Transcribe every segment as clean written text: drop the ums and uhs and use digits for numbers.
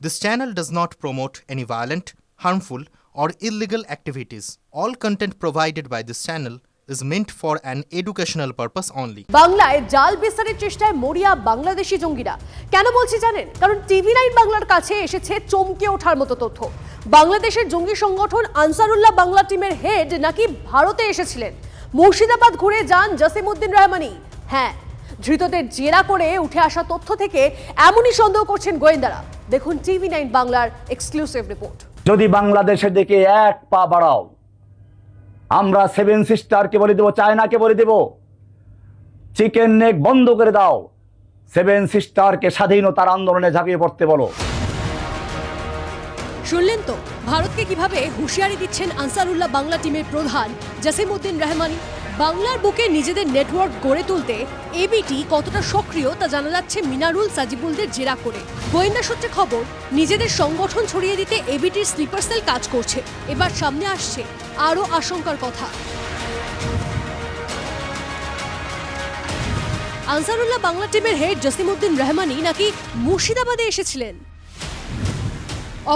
This channel does not promote any violent, harmful, or illegal activities. All content provided by this channel is meant for an educational purpose only. বাংলায় জাল বিস্তারের চেষ্টায় মরিয়া বাংলাদেশি জঙ্গিরা। কেন বলছি জানেন? কারণ টিভি9 বাংলার কাছে এসেছে চমকে ওঠার মতো তথ্য। বাংলাদেশের জঙ্গি সংগঠন আনসারুল্লাহ বাংলা টিমের হেড নাকি ভারতে এসেছিলেন। মুর্শিদাবাদ ঘুরে যান জসিমউদ্দিন রহমানি। হ্যাঁ, ধৃতদের জেরা করে উঠে আসা তথ্য থেকে এমনই সন্দেহ করছেন গোয়েন্দারা। দেখুন টিভি9 বাংলার এক্সক্লুসিভ রিপোর্ট। যদি বাংলাদেশের দিকে এক পা বাড়াও, আমরা সেভেন সিস্টারকে বলে দেব, চায়নাকে বলে দেব, চিকেন নেক বন্ধ করে দাও, সেভেন সিস্টারকে স্বাধীনতার আন্দোলনে ঝাঁপিয়ে পড়তে বলো। শুনলেন তো ভারতকে কিভাবে হুঁশিয়ারি দিচ্ছেন আনসারুল্লাহ বাংলা টিমের প্রধান জসিমউদ্দিন রহমানি। বাংলার বুকে নিজেদের নেটওয়ার্ক গড়ে তুলতে এবিটি কতটা সক্রিয় তা জানা যাচ্ছে মিনারুল সাজিবুলদের জেরা করে। গোয়েন্দা সূত্রে খবর, নিজেদের সংগঠন ছড়িয়ে দিতে এবিটির স্লিপার সেল কাজ করছে। এবার সামনে আসছে আরও আশঙ্কার কথা। আনসারুল্লাহ বাংলা টিমের হেড জসিমউদ্দিন রহমানি নাকি মুর্শিদাবাদে এসেছিলেন।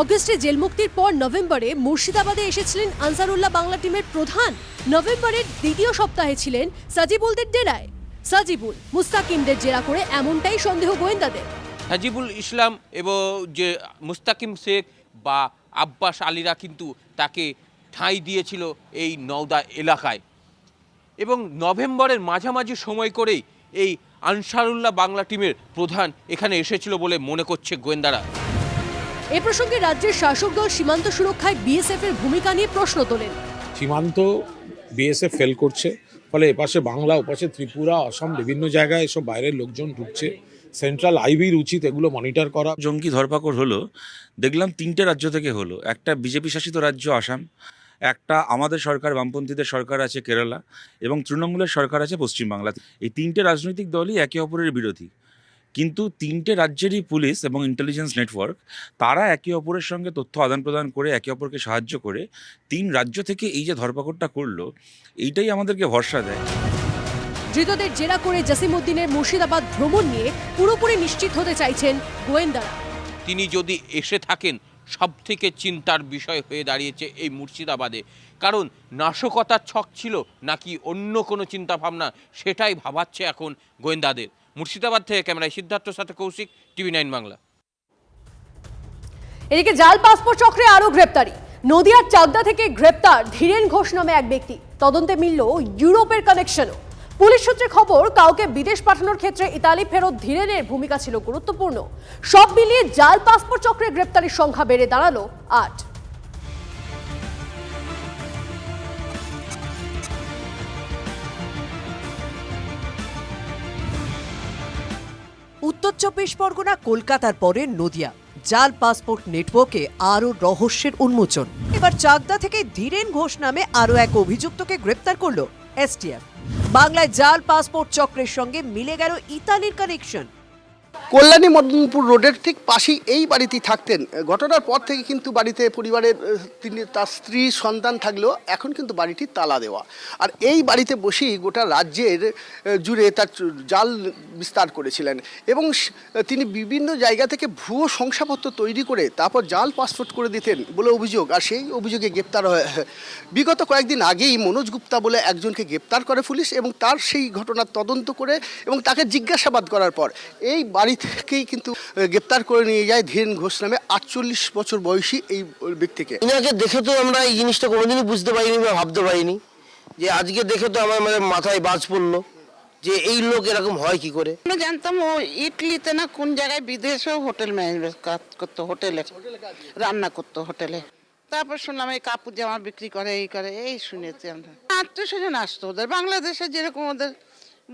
অগস্টে জেল মুক্তির পর নভেম্বরে মুর্শিদাবাদে এসেছিলেন আনসারুল্লাহ বাংলা টিমের প্রধান। নভেম্বরের দ্বিতীয় সপ্তাহে ছিলেন সাজিবুলদের ডেরায়। সাজিবুল মুস্তাকিমদের জেরা করে এমনটাই সন্দেহ গোয়েন্দাদের। সাজিবুল ইসলাম এবং যে মুস্তাকিম শেখ বা আব্বাস আলীরা কিন্তু তাকে ঠাঁই দিয়েছিল এই নওদা এলাকায়, এবং নভেম্বরের মাঝামাঝি সময় করেই এই আনসারুল্লাহ বাংলা টিমের প্রধান এখানে এসেছিল বলে মনে করছে গোয়েন্দারা। এ প্রসঙ্গে রাজ্যের শাসক দল সীমান্ত সুরক্ষায় বিএসএফ এর ভূমিকা নিয়ে প্রশ্ন তোলেন। সীমান্ত বিএসএফ ফেল করছে, ফলে এপাশে বাংলা, ওপাশে ত্রিপুরা, আসাম, বিভিন্ন জায়গায় এসব বাইরের লোকজন ঢুকছে। সেন্ট্রাল আইবির উচিত এগুলো মনিটর করা। জঙ্গি ধরপাকড় হলো, দেখলাম 3টে রাজ্য থেকে হলো। একটা বিজেপি শাসিত রাজ্য আসাম, একটা আমাদের সরকার বামপন্থীদের সরকার আছে কেরালা, এবং তৃণমূলের সরকার আছে পশ্চিমবাংলা। এই 3টে রাজনৈতিক দলই একে অপরের বিরোধী, কিন্তু 3টে রাজ্যেরই পুলিশ এবং ইন্টেলিজেন্স নেটওয়ার্ক তারা একে অপরের সঙ্গে তথ্য আদান প্রদান করে একে অপরকে সাহায্য করে 3 রাজ্য থেকে এই যে ধরপাকড়টা করলো, এইটাই আমাদেরকে ভরসা দেয়। ধৃতদের জেরা করে জসিমউদ্দিনের মুর্শিদাবাদ ভ্রমণ নিয়ে পুরোপুরি নিশ্চিত হতে চাইছেন গোয়েন্দারা। তিনি যদি এসে থাকেন, সব থেকে চিন্তার বিষয় হয়ে দাঁড়িয়েছে এই মুর্শিদাবাদে। কারণ নাশকতার ছক ছিল নাকি অন্য কোনো চিন্তাভাবনা, সেটাই ভাবাচ্ছে এখন গোয়েন্দাদের। মুর্শিদাবাদ থেকে ক্যামেরায় সিদ্ধার্থর সাথে কৌশিক, টিভি9 বাংলা। এদিকে জাল পাসপোর্ট চক্রে আরও গ্রেপ্তারি। নদিয়ার চাকদা থেকে গ্রেপ্তার ধীরেন ঘোষ নামে এক ব্যক্তি। তদন্তে মিলল ইউরোপের কানেকশনও। পুলিশ সূত্রে খবর, কাউকে বিদেশ পাঠানোর ক্ষেত্রে ইতালি ফেরত ধীরেনের ভূমিকা ছিল গুরুত্বপূর্ণ। সব মিলিয়ে জাল পাসপোর্ট চক্রের গ্রেপ্তারির সংখ্যা বেড়ে দাঁড়ালো 8। উত্তর 24 পরগনা, কলকাতার পরে নদিয়া। জাল পাসপোর্ট নেটওয়ার্কে আরও রহস্যের উন্মোচন। এবার চাকদা থেকে ধীরেন ঘোষ নামে আরও এক অভিযুক্তকে গ্রেপ্তার করল এসটিএফ। বাংলায় জাল পাসপোর্ট চক্রের সঙ্গে মিলে গেল ইতালির কানেকশন। কল্যাণী মদনপুর রোডের ঠিক পাশেই এই বাড়িতে থাকতেন। ঘটনার পর থেকে কিন্তু বাড়িতে পরিবারের তার স্ত্রী সন্তান থাকলেও এখন কিন্তু বাড়িটি তালা দেওয়া। আর এই বাড়িতে বসেই গোটা রাজ্যের জুড়ে তার জাল বিস্তার করেছিলেন, এবং তিনি বিভিন্ন জায়গা থেকে ভুয়ো শংসাপত্র তৈরি করে তারপর জাল পাসপোর্ট করে দিতেন বলে অভিযোগ। আর সেই অভিযোগে গ্রেপ্তার হয়। বিগত কয়েকদিন আগেই মনোজ গুপ্তা বলে একজনকে গ্রেপ্তার করে পুলিশ, এবং তার সেই ঘটনার তদন্ত করে এবং তাকে জিজ্ঞাসাবাদ করার পর এই বাড়ি থেকেই কিন্তু গ্রেপ্তার করে নিয়ে যায় ধীরেন ঘোষ নামে 48 বছর বয়সী এই ব্যক্তিকে। ইনাকে দেখে তো আমরা এই জিনিসটা কোনোদিনই বুঝতে পারিনি বা ভাবতে পারিনি, যে আজকে দেখে তো আমার মানে মাথায় বাজ পড়লো যে এই লোক এরকম হয় কি করে। আমরা জানতাম ও ইটলিতে না কোন জায়গায় বিদেশেও হোটেল ম্যানেজমেন্ট কাজ করতো, হোটেলে রান্না করতো হোটেলে। তারপর শুনলাম এই কাপড় জামা বিক্রি করে, এই করে, এই শুনেছি আমরা। আত্মীয় স্বজন আসতো ওদের, বাংলাদেশে যেরকম ওদের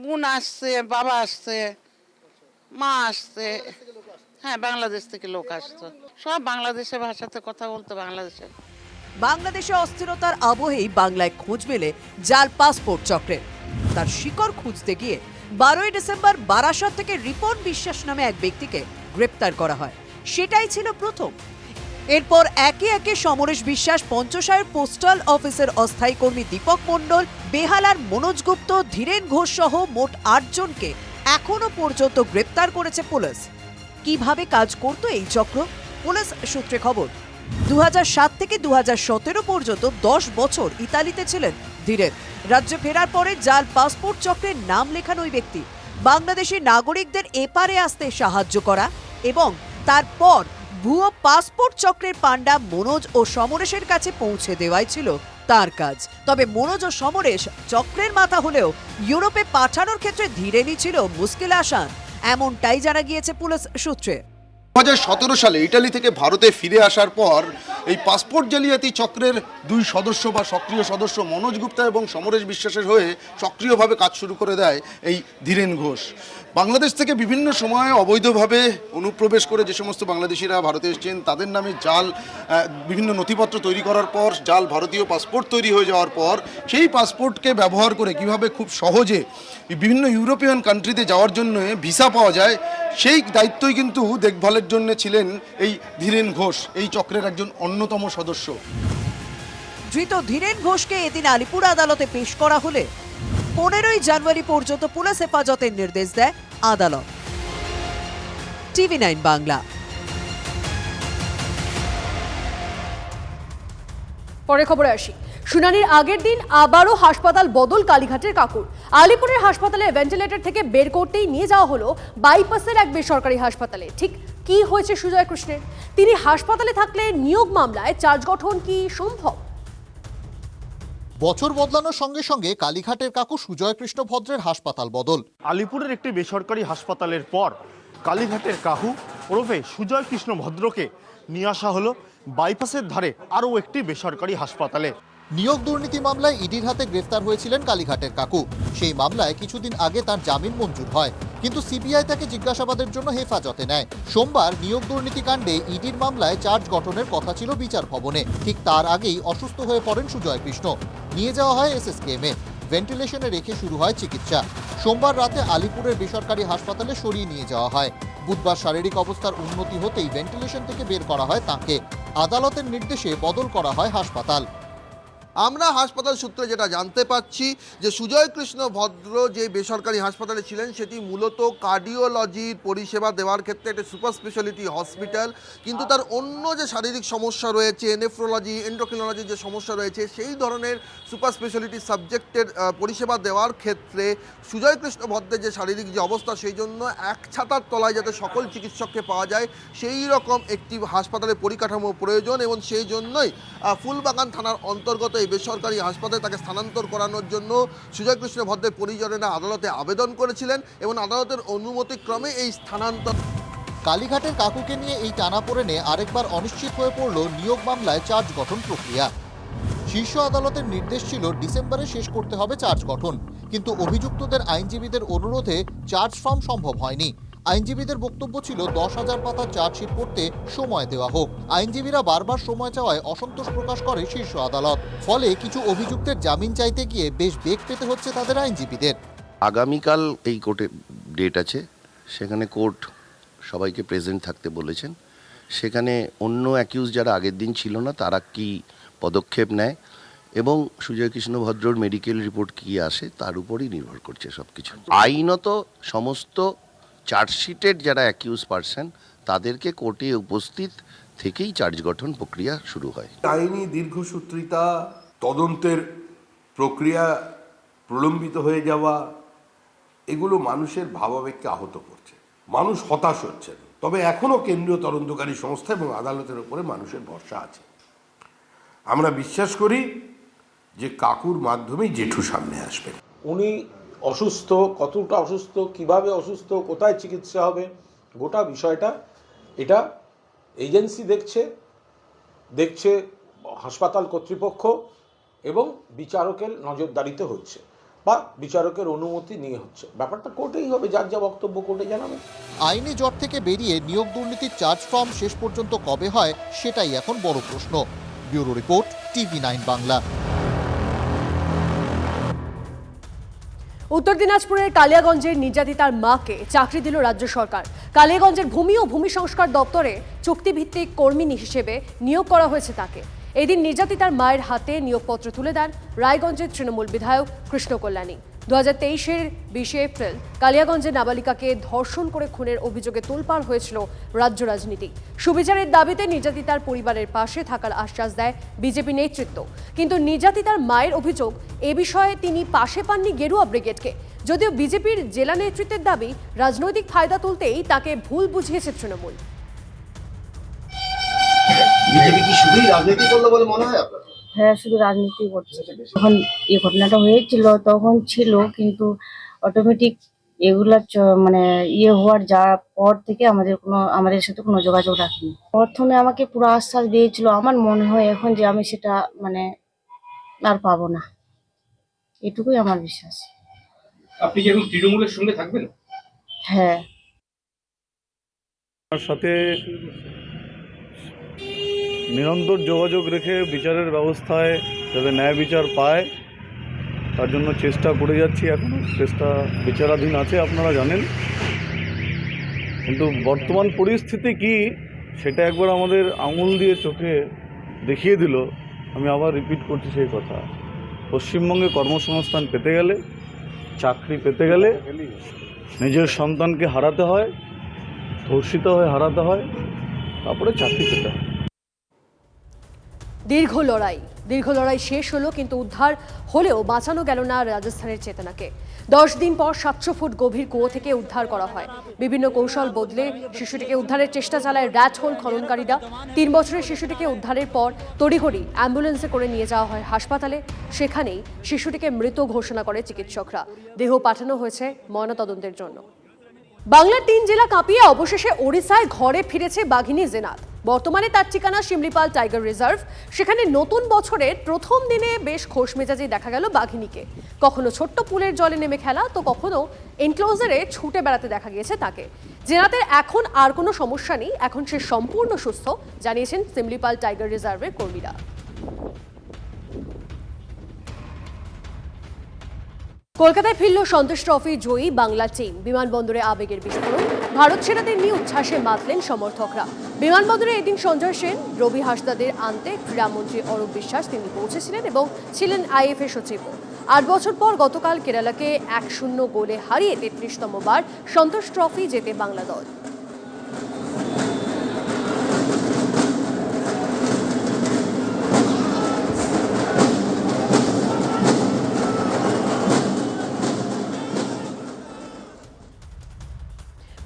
বোন আসছে, বাবা আসছে, মা আসছে। হ্যাঁ, বাংলাদেশ থেকে লোক আসতো, সব বাংলাদেশের ভাষাতে কথা বলতো। বাংলাদেশে অস্থিরতার আবহেই বাংলায় খোঁজ মেলে জাল পাসপোর্ট চক্রের। তার শিকড় খুঁজতে গিয়ে 12ই ডিসেম্বর বারাসত থেকে রিপন বিশ্বাস নামে এক ব্যক্তিকে গ্রেপ্তার করা হয়। সেটাই ছিল প্রথম। এরপর একে একে সমরেশ বিশ্বাস, পঞ্চশায়ের পোস্টাল অফিসের অস্থায়ী কর্মী দীপক মণ্ডল, বেহালার মনোজ গুপ্ত, ধীরেন ঘোষ সহ মোট 8 জনকে এখনো পর্যন্ত গ্রেপ্তার করেছে পুলিশ। কিভাবে কাজ করতো এই চক্র? পুলিশ সূত্রে খবর 2007 থেকে 2017 পর্যন্ত 10 বছর ইতালিতে ছিলেন ধীরেন। রাজ্যে ফেরার পরে জাল পাসপোর্ট চক্রের নাম লেখান ওই ব্যক্তি বাংলাদেশি নাগরিকদের এপারে আসতে সাহায্য করা এবং তারপর ভুয়ো পাসপোর্ট চক্রের পাণ্ডা মনোজ ও সমরেশের কাছে পৌঁছে দেওয়াই ছিল তার কাজ। তবে মনোজ ও সমরেশ চক্রের মাথা হলেও ইউরোপে পাঠানোর ক্ষেত্রে ধীরেনই ছিল মুশকিল আসান, এমনটাই জানা গিয়েছে পুলিশ সূত্রে। 2017 সালে ইটালি থেকে ভারতে ফিরে আসার পর এই পাসপোর্ট জালিয়াতি চক্রের দুই সদস্য বা সক্রিয় সদস্য মনোজ গুপ্তা এবং সমরেশ বিশ্বাসের হয়ে সক্রিয়ভাবে কাজ শুরু করে দেয় এই ধীরেন ঘোষ। বাংলাদেশ থেকে বিভিন্ন সময়ে অবৈধভাবে অনুপ্রবেশ করে যে সমস্ত বাংলাদেশিরা ভারতে এসেছেন তাদের নামে জাল বিভিন্ন নথিপত্র তৈরি করার পর জাল ভারতীয় পাসপোর্ট তৈরি হয়ে যাওয়ার পর সেই পাসপোর্টকে ব্যবহার করে কিভাবে খুব সহজে বিভিন্ন ইউরোপিয়ান কান্ট্রিতে যাওয়ার জন্য ভিসা পাওয়া যায় সেই দায়িত্বই কিন্তু দেখভালের জন্য ছিলেন এই ধীরেন ঘোষ, এই চক্রের একজন অন্যতম সদস্য। ধৃত ধীরেন ঘোষকে এদিন আলিপুর আদালতে পেশ করা হলে 15ই জানুয়ারি পর্যন্ত পুলিশ হেফাজতের নির্দেশ দেয় আদালত। TV9 বাংলা। পরে খবরে আসি। শুনানির আগের দিন আবারও হাসপাতাল বদল কালীঘাটের কাকুর। আলিপুরের হাসপাতালে ভেন্টিলেটর থেকে বের করতেই নিয়ে যাওয়া হলো বাইপাসের এক বেসরকারি হাসপাতালে। ঠিক কি হয়েছে সুজয় কৃষ্ণের? তিনি হাসপাতালে থাকলে নিয়োগ মামলায় চার্জ গঠন কি সম্ভব? বছর বদলানোর সঙ্গে সঙ্গে কালীঘাটের কাকু সুজয় কৃষ্ণ ভদ্রের হাসপাতাল বদল। আলিপুরের একটি বেসরকারি হাসপাতালের পর কালীঘাটের কাকু ওরফে সুজয় কৃষ্ণ ভদ্রকে নিয়ে আসা হলো বাইপাসের ধারে আরও একটি বেসরকারি হাসপাতালে। নিয়োগ দুর্নীতি মামলায় ইডির হাতে গ্রেফতার হয়েছিলেন কালীঘাটের কাকু। সেই মামলায় কিছুদিন আগে তার জামিন মঞ্জুর হয়, কিন্তু সিবিআই তাকে জিজ্ঞাসাবাদের জন্য হেফাজতে নেয়। সোমবার নিয়োগ দুর্নীতি কাণ্ডে ইডির মামলায় চার্জ গঠনের কথা ছিল বিচার ভবনে। ঠিক তার আগেই অসুস্থ হয়ে পড়েন সুজয় কৃষ্ণ। নিয়ে যাওয়া হয় SSKM-এ। ভেন্টিলেশনে রেখে শুরু হয় চিকিৎসা। সোমবার রাতে আলিপুরের বেসরকারি হাসপাতালে সরিয়ে নিয়ে যাওয়া হয়। বুধবার শারীরিক অবস্থার উন্নতি হতেই ভেন্টিলেশন থেকে বের করা হয় তাঁকে। আদালতের নির্দেশে বদল করা হয় হাসপাতাল। আমরা হাসপাতাল সূত্রে যেটা জানতে পাচ্ছি যে সুজয় কৃষ্ণ ভদ্র যে বেসরকারি হাসপাতালে ছিলেন সেটি মূলত কার্ডিওলজির পরিষেবা দেওয়ার ক্ষেত্রে একটা সুপার স্পেশালিটি হসপিটাল, কিন্তু তার অন্য যে শারীরিক সমস্যা রয়েছে, নেফ্রোলজি, এন্ডোক্রিনোলজির যে সমস্যা রয়েছে, সেই ধরনের সুপার স্পেশালিটি সাবজেক্টের পরিষেবা দেওয়ার ক্ষেত্রে সুজয় কৃষ্ণ ভদ্রের যে শারীরিক যে অবস্থা, সেই জন্য এক ছাতার তলায় যাতে সকল চিকিৎসককে পাওয়া যায় সেই রকম একটি হাসপাতালের পরিকাঠামো প্রয়োজন, এবং সেই জন্যই ফুলবাগান থানার অন্তর্গত এই বেসরকারি হাসপাতালে তাকে স্থানান্তর করানোর জন্য সুজয় কৃষ্ণ ভদ্রের পরিজনেরা আদালতে আবেদন করেছিলেন এবং আদালতের অনুমতিক্রমে এই স্থানান্তর। কালীঘাটের কাকুকে নিয়ে এই টানাপোড়েনে আরেকবার অনিশ্চিত হয়ে পড়ল নিয়োগ মামলায় চার্জ গঠন প্রক্রিয়া। শীর্ষ আদালতের নির্দেশ ছিল ডিসেম্বরে শেষ করতে হবে চার্জ গঠন, কিন্তু অভিযুক্তদের আইনজীবীদের অনুরোধে চার্জ ফর্ম সম্ভব হয়নি। আইনজীবীদের বক্তব্য ছিল 10,000 পাতার চার্জশিট করতে সময় দেওয়া হোক। আইনজীবীরা বারবার সময় চাওয়ায় অসন্তোষ প্রকাশ করে শীর্ষ আদালত। ফলে কিছু অভিযুক্তের জামিন চাইতে গিয়ে বেশ বেগ পেতে হচ্ছে তাদের আইনজীবীদের। আগামীকাল এই কোর্টে ডেট আছে, সেখানে কোর্ট সবাইকে প্রেজেন্ট থাকতে বলেছেন। সেখানে অন্য অ্যাকিউজ যারা আগের দিন ছিল না তারা কি পদক্ষেপ নেয় এবং সুজয় কৃষ্ণ ভদ্রর মেডিকেল রিপোর্ট কি আসে তার উপরই নির্ভর করছে সব কিছু। আইনত সমস্ত চার্জশিটের যারা অ্যাকিউজ পারসন তাদেরকে কোর্টে উপস্থিত থেকেই চার্জ গঠন প্রক্রিয়া শুরু হয়। আইনি দীর্ঘসূত্রিতা, তদন্তের প্রক্রিয়া প্রলম্বিত হয়ে যাওয়া, এগুলো মানুষের ভাবাবেগকে আহত করছে। মানুষ হতাশ হচ্ছেন, তবে এখনও কেন্দ্রীয় তদন্তকারী সংস্থা এবং আদালতের উপরে মানুষের ভরসা আছে। আমরা বিশ্বাস করি যে কাকুর মাধ্যমেই জেঠু সামনে আসবেন। উনি অসুস্থ, কতটা অসুস্থ, কিভাবে অসুস্থ, কোথায় চিকিৎসা হবে, গোটা বিষয়টা এটা এজেন্সি দেখছে হাসপাতাল কর্তৃপক্ষ এবং বিচারকের নজরদারিতে হচ্ছে বা বিচারকের অনুমতি নিয়ে হচ্ছে। ব্যাপারটা কোর্টেই হবে, যার যা বক্তব্য কোর্টে জানাবে। আইনি জট থেকে বেরিয়ে নিয়োগ দুর্নীতির চার্জ ফর্ম শেষ পর্যন্ত কবে হয় সেটাই এখন বড় প্রশ্ন। Bureau report, TV9 Bangla. উত্তর দিনাজপুরের কালিয়াগঞ্জের নির্যাতিতার মাকে চাকরি দিল রাজ্য সরকার। কালিয়াগঞ্জের ভূমি ও ভূমি সংস্কার দপ্তরে চুক্তিভিত্তিক কর্মী হিসেবে নিয়োগ করা হয়েছে তাকে। এদিন নির্যাতিতার মায়ের হাতে নিয়োগপত্র তুলে দেন রায়গঞ্জের তৃণমূল বিধায়ক কৃষ্ণ কল্যাণী। 2023-এর 20 এপ্রিল কালিয়াগঞ্জে নাবালিকাকে ধর্ষণ করে খুনের অভিযোগে তোলপাড় হয়েছিল রাজ্য রাজনীতি। সুবিচারের দাবিতে নির্যাতিতার পরিবারের পাশে থাকার আশ্বাস দেয় বিজেপি নেতৃত্ব, কিন্তু নির্যাতিতার মায়ের অভিযোগ এ বিষয়ে তিনি পাশে পাননি গেরুয়া ব্রিগেডকে। যদিও বিজেপির জেলা নেতৃত্বের দাবি রাজনৈতিক ফায়দা তুলতেই তাকে ভুল বুঝিয়েছে তৃণমূল। বিজেপি কি শুধুই রাজনীতি করলো বলে মনে হয় আপনার? হ্যাঁ, শুধু রাজনীতি করছে। যখন এই ঘটনাটা হয়েছিল তখন ছিল, কিন্তু অটোমেটিক এগুলা মানে হওয়ার যাওয়ার পর থেকে আমাদের সাথে কোনো যোগাযোগ রাখেনি। প্রথমে আমাকে পুরো আশ্বাস দিয়েছিল, আমার মনে হয় এখন যে আমি সেটা মানে আর পাবো না, এটুকুই আমার বিশ্বাস। আপনি কি এখন তৃণমূলের সঙ্গে থাকবেন? হ্যাঁ, আমার সাথে নিরন্তর যোগাযোগ রেখে বিচারের ব্যবস্থায় যাতে ন্যায় বিচার পায় তার জন্য চেষ্টা করে যাচ্ছি। এখনও চেষ্টা বিচারাধীন আছে, আপনারা জানেন। কিন্তু বর্তমান পরিস্থিতি কি সেটা একবার আমাদের আঙুল দিয়ে চোখে দেখিয়ে দিল। আমি আবার রিপিট করছি সেই কথা, পশ্চিমবঙ্গে কর্মসংস্থান পেতে গেলে, চাকরি পেতে গেলে নিজের সন্তানকে হারাতে হয়, ধর্ষিত হয়ে হারাতে হয়, তারপরে চাকরি পেতে হয়। দীর্ঘ লড়াই শেষ হলো, কিন্তু উদ্ধার হলেও বাঁচানো গেল না রাজস্থানের চেতনাকে। 10 দিন পর 700 ফুট গভীর কুয়ো থেকে উদ্ধার করা হয়। বিভিন্ন কৌশল বদলে শিশুটিকে উদ্ধারের চেষ্টা চালায় র্যাট হোল খননকারীরা। 3 বছরের শিশুটিকে উদ্ধারের পর তড়িঘড়ি অ্যাম্বুলেন্সে করে নিয়ে যাওয়া হয় হাসপাতালে। সেখানেই শিশুটিকে মৃত ঘোষণা করে চিকিৎসকরা। দেহ পাঠানো হয়েছে ময়নাতদন্তের জন্য। বাংলার 3 জেলা কাঁপিয়ে অবশেষে ওড়িশায় ঘরে ফিরেছে বাঘিনী জেনাত। বর্তমানে তার ঠিকানা শিমলিপাল টাইগার রিজার্ভ। সেখানে নতুন বছরের প্রথম দিনে বেশ খোশ মেজাজে দেখা গেল বাঘিনীকে। কখনো ছোট্ট পুলের জলে নেমে খেলা, তো কখনো এনক্লোজারে ছুটে বেড়াতে দেখা গিয়েছে তাকে। জেনাতের এখন আর কোনো সমস্যা নেই, এখন সে সম্পূর্ণ সুস্থ, জানিয়েছেন শিমলিপাল টাইগার রিজার্ভের কর্মীরা। কলকাতায় ফিরল সন্তোষ ট্রফি জয়ী বাংলা টিম। বিমানবন্দরে আবেগের বিস্ফোরণ, ভারত সেনাদের নিয়ে উচ্ছ্বাসে মাতলেন সমর্থকরা। বিমানবন্দরে এদিন সঞ্জয় সেন, রবি হাসদাদের আনতে ক্রীড়ামন্ত্রী অরূপ বিশ্বাস তিনি পৌঁছেছিলেন এবং ছিলেন আইএফএ সচিবও। 8 বছর পর গতকাল কেরালাকে 1-0 গোলে হারিয়ে 33তম বার সন্তোষ ট্রফি জেতে বাংলা দল।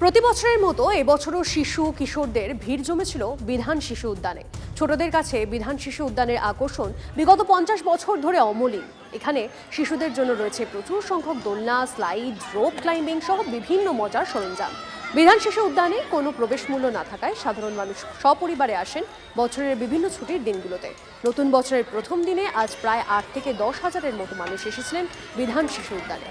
প্রতি বছরের মতো এবছরও শিশু কিশোরদের ভিড় জমেছিল বিধান শিশু উদ্যানে। ছোটদের কাছে বিধান শিশু উদ্যানের আকর্ষণ বিগত 50 বছর ধরে অমলিন। এখানে শিশুদের জন্য রয়েছে প্রচুর সংখ্যক দোলনা, স্লাইড, রোপ ক্লাইম্বিং সহ বিভিন্ন মজার সরঞ্জাম। বিধান শিশু উদ্যানে কোনো প্রবেশ মূল্য না থাকায় সাধারণ মানুষ সপরিবারে আসেন বছরের বিভিন্ন ছুটির দিনগুলোতে। নতুন বছরের প্রথম দিনে আজ প্রায় 8 থেকে 10 হাজারের মতো মানুষ এসেছিলেন বিধান শিশু উদ্যানে।